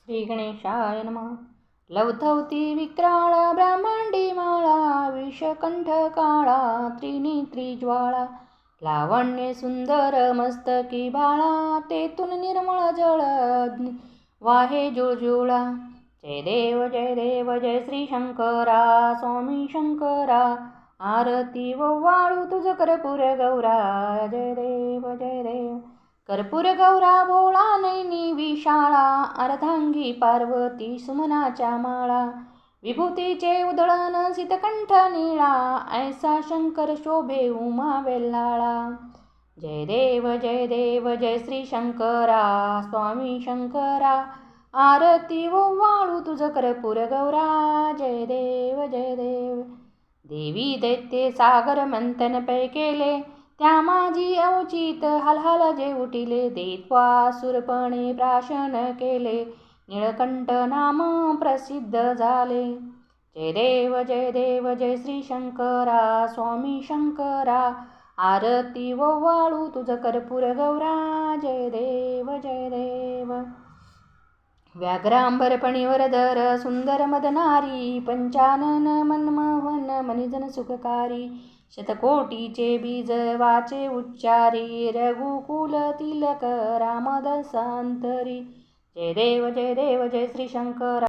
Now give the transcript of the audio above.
श्री गणेशाय नमः. लवथवती विक्राळ ब्रह्मांडी माळा, विषकंठ काळा त्रिनेत्री ज्वाळा, लावण्य सुंदर मस्तकी बाळा, तेतून निर्मळ जळ वाहे जुळजुळा. जय देव जय श्री शंकरा, स्वामी शंकरा, आरती वाळू तुझ कर्पूर गौरा. जय देव कर्पूर गौरा भोळा नैनी विशाळा, अर्धांगी पार्वती सुमनाच्या माळा, विभूतीचे उधळण सीतकंठ निळा, ऐसा शंकर शोभे उमा वेल्हाळा. जय देव जय श्री शंकरा, स्वामी शंकरा, आरती वाळू तुझ कर्पूर गौरा. जय देव देवी दैत्ये सागर मंथन पै केले, त्या माझी अवचित हालहाल जे उठिले, दैत्वासुरपणे प्राशन केले, निळकंठ नाम प्रसिद्ध झाले. जय देव जय श्री शंकरा, स्वामी शंकरा, आरती वाळू तुझ कर्पूर गौरा. जय देव व्याघ्रांबर फणीवरधर सुंदर मदनारी, पंचानन मनमोहन मनिजन सुखकारी, शतकोटीचे बीज वाचे उच्चारी, रघुकुल तिलक रामदासांतरी. जय देव जय श्री शंकरा.